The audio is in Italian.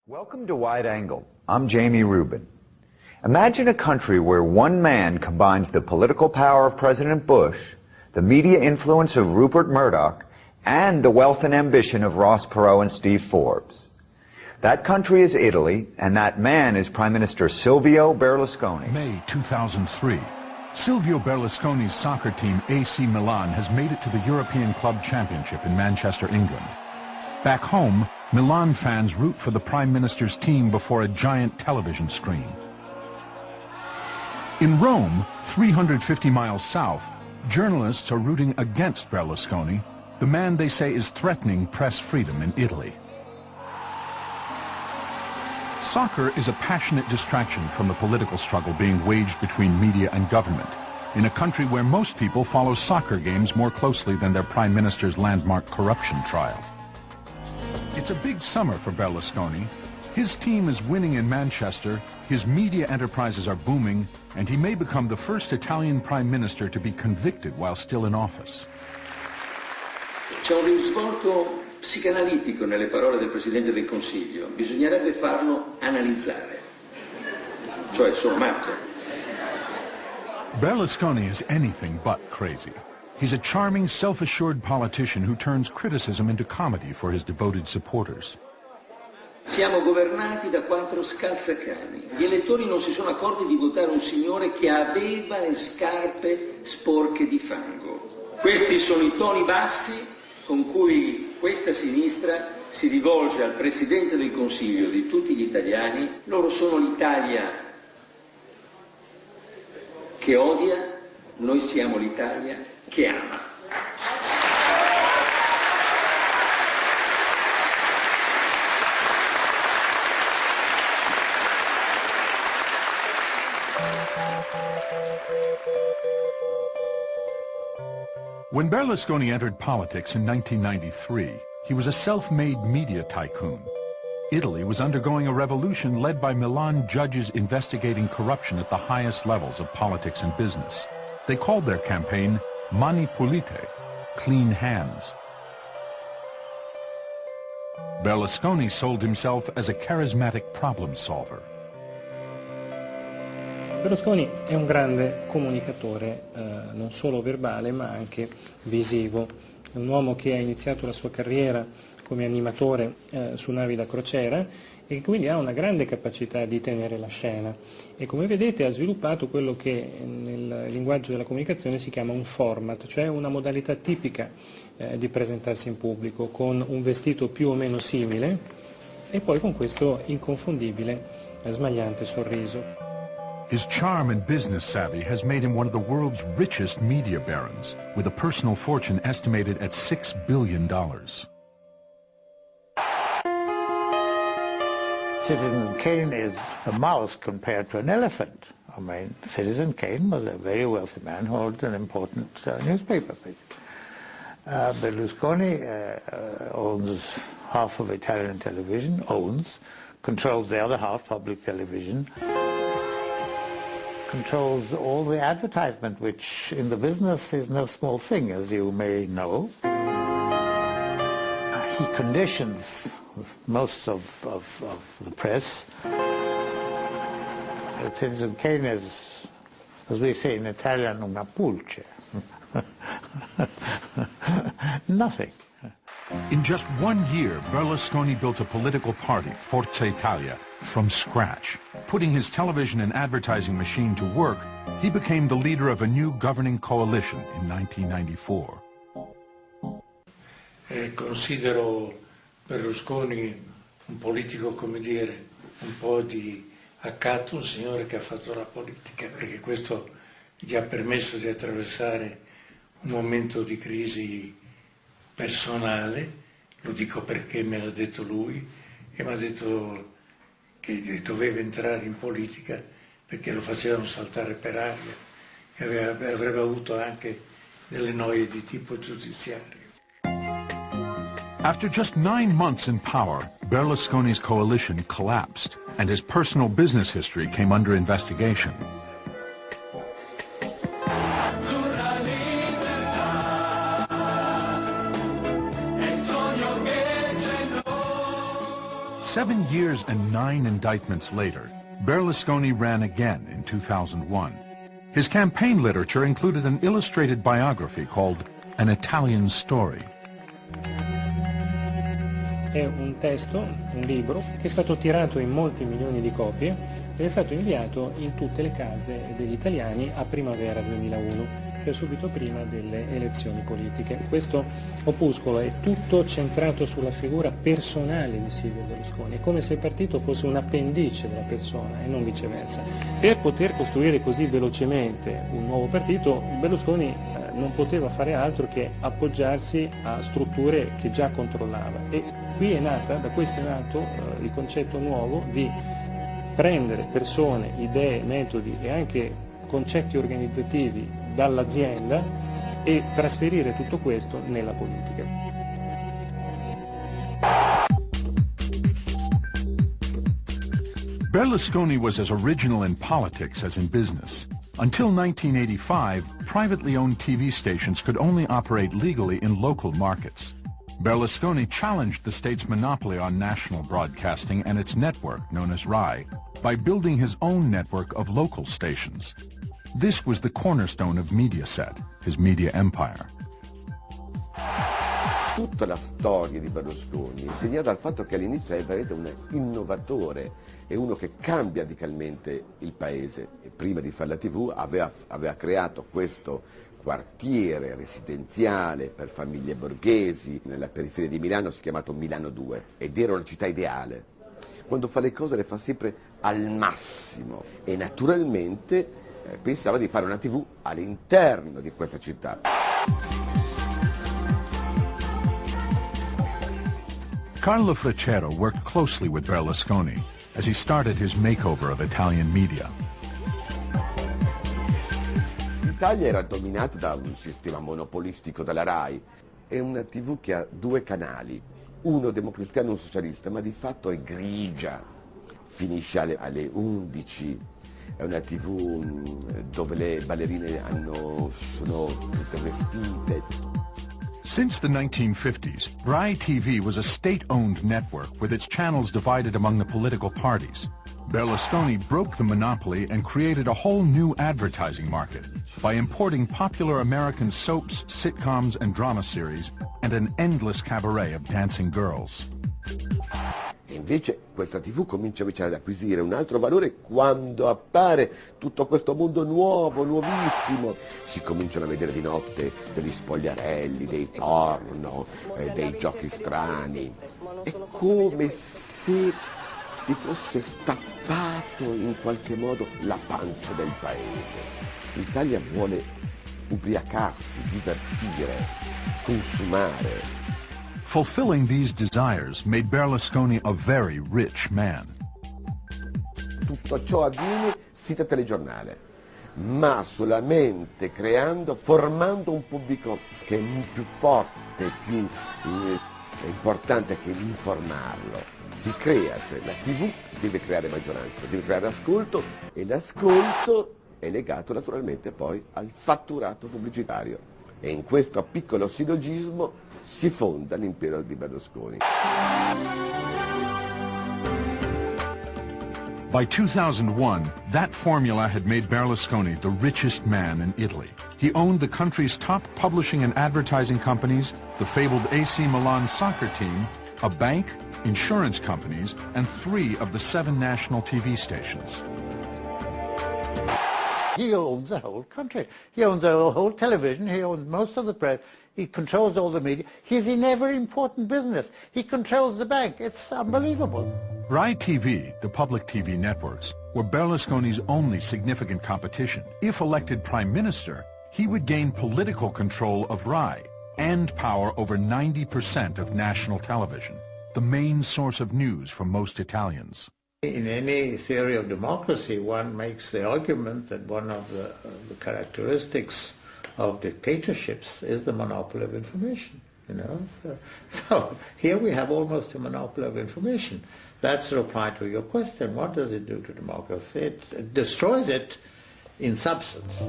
Welcome to Wide Angle. I'm Jamie Rubin. Imagine a country where one man combines the political power of President Bush, the media influence of Rupert Murdoch, and the wealth and ambition of Ross Perot and Steve Forbes. That country is Italy, and that man is Prime Minister Silvio Berlusconi. May 2003. Silvio Berlusconi's soccer team AC Milan has made it to the European Club Championship in Manchester, England. Back home, Milan fans root for the Prime Minister's team before a giant television screen. In Rome, 350 miles south, journalists are rooting against Berlusconi, the man they say is threatening press freedom in Italy. Soccer is a passionate distraction from the political struggle being waged between media and government, in a country where most people follow soccer games more closely than their Prime Minister's landmark corruption trial. It's a big summer for Berlusconi. His team is winning in Manchester, his media enterprises are booming, and he may become the first Italian Prime Minister to be convicted while still in office. C'è un risvolto psicanalitico nelle parole del Presidente del Consiglio. Bisognerebbe farlo analizzare, cioè sommato. Berlusconi is anything but crazy. He's a charming, self-assured politician who turns criticism into comedy for his devoted supporters. Siamo governati da 4 scalzacani. Gli elettori non si sono accorti di votare un signore che aveva le scarpe sporche di fango. Questi sono i toni bassi con cui questa sinistra si rivolge al Presidente del Consiglio di tutti gli italiani. Loro sono l'Italia che odia, noi siamo l'Italia che ama. When Berlusconi entered politics in 1993, he was a self-made media tycoon. Italy was undergoing a revolution led by Milan judges investigating corruption at the highest levels of politics and business. They called their campaign Mani Pulite, clean hands. Berlusconi sold himself as a charismatic problem solver. Berlusconi è un grande comunicatore, non solo verbale ma anche visivo. È un uomo che ha iniziato la sua carriera come animatore su navi da crociera e quindi ha una grande capacità di tenere la scena e come vedete ha sviluppato quello che nel linguaggio della comunicazione si chiama un format, cioè una modalità tipica di presentarsi in pubblico con un vestito più o meno simile e poi con questo inconfondibile, smagliante sorriso. His charm and business savvy has made him one of the world's richest media barons, with a personal fortune estimated at $6 billion. Citizen Kane is a mouse compared to an elephant. I mean, Citizen Kane was a very wealthy man who owned an important newspaper. Berlusconi owns half of Italian television, controls the other half, public television, controls all the advertisement, which in the business is no small thing, as you may know. He conditions most of the press. Citizen Kane is, as we say in Italian, una pulce. Nothing. In just 1 year, Berlusconi built a political party, Forza Italia, from scratch. Putting his television and advertising machine to work, he became the leader of a new governing coalition in 1994. Considero Berlusconi un politico, come dire, un po' di accatto, un signore che ha fatto la politica, perché questo gli ha permesso di attraversare un momento di crisi personale, lo dico perché me l'ha detto lui, e mi ha detto che doveva entrare in politica perché lo facevano saltare per aria, e avrebbe avuto anche delle noie di tipo giudiziario. After just 9 months in power, Berlusconi's coalition collapsed, and his personal business history came under investigation. 7 years and 9 indictments later, Berlusconi ran again in 2001. His campaign literature included an illustrated biography called An Italian Story. È un testo, un libro, che è stato tirato in molti milioni di copie ed è stato inviato in tutte le case degli italiani a primavera 2001, cioè subito prima delle elezioni politiche. Questo opuscolo è tutto centrato sulla figura personale di Silvio Berlusconi, è come se il partito fosse un appendice della persona e non viceversa. Per poter costruire così velocemente un nuovo partito, Berlusconi non poteva fare altro che appoggiarsi a strutture che già controllava e da questo è nato il concetto nuovo di prendere persone, idee, metodi e anche concetti organizzativi dall'azienda e trasferire tutto questo nella politica. Berlusconi was as original in politics as in business. Until 1985, privately owned TV stations could only operate legally in local markets. Berlusconi challenged the state's monopoly on national broadcasting and its network, known as RAI, by building his own network of local stations. This was the cornerstone of Mediaset, his media empire. Tutta la storia di Berlusconi è segnata dal fatto che all'inizio è veramente un innovatore, è uno che cambia radicalmente il paese. E prima di fare la TV aveva creato questo quartiere residenziale per famiglie borghesi nella periferia di Milano, si è chiamato Milano 2, ed era una città ideale. Quando fa le cose le fa sempre al massimo e naturalmente pensava di fare una TV all'interno di questa città. Carlo Freccero worked closely with Berlusconi as he started his makeover of Italian media. L'Italia era dominata da un sistema monopolistico dalla RAI, è una TV che ha 2 canali, uno democristiano e uno socialista, ma di fatto è grigia, finisce alle 11, è una TV dove le ballerine sono tutte vestite. Since the 1950s, RAI TV was a state-owned network with its channels divided among the political parties. Berlusconi broke the monopoly and created a whole new advertising market by importing popular American soaps, sitcoms, and drama series, and an endless cabaret of dancing girls. E invece questa TV comincia invece ad acquisire un altro valore quando appare tutto questo mondo nuovo, nuovissimo. Si cominciano a vedere di notte degli spogliarelli, dei porno, dei giochi strani. È come se si fosse stappato in qualche modo la pancia del paese. L'Italia vuole ubriacarsi, divertire, consumare. Fulfilling these desires made Berlusconi a very rich man. Tutto ciò avviene senza telegiornale, ma solamente formando un pubblico che è più forte, più importante che informarlo. Si crea, cioè la TV deve creare maggioranza, deve creare ascolto e l'ascolto è legato naturalmente poi al fatturato pubblicitario. E in questo piccolo sillogismo si fonda l'impero di Berlusconi. By 2001, that formula had made Berlusconi the richest man in Italy. He owned the country's top publishing and advertising companies, the fabled AC Milan soccer team, a bank, insurance companies, and 3 of the 7 national TV stations. He owns the whole country. He owns the whole television. He owns most of the press. He controls all the media. He's in every important business. He controls the bank. It's unbelievable. RAI TV, the public TV networks, were Berlusconi's only significant competition. If elected prime minister, he would gain political control of RAI and power over 90% of national television, the main source of news for most Italians. In any theory of democracy, one makes the argument that one of the characteristics of dictatorships is the monopoly of information, you know. So here we have almost a monopoly of information. That's the reply to your question. What does it do to democracy? It destroys it in substance.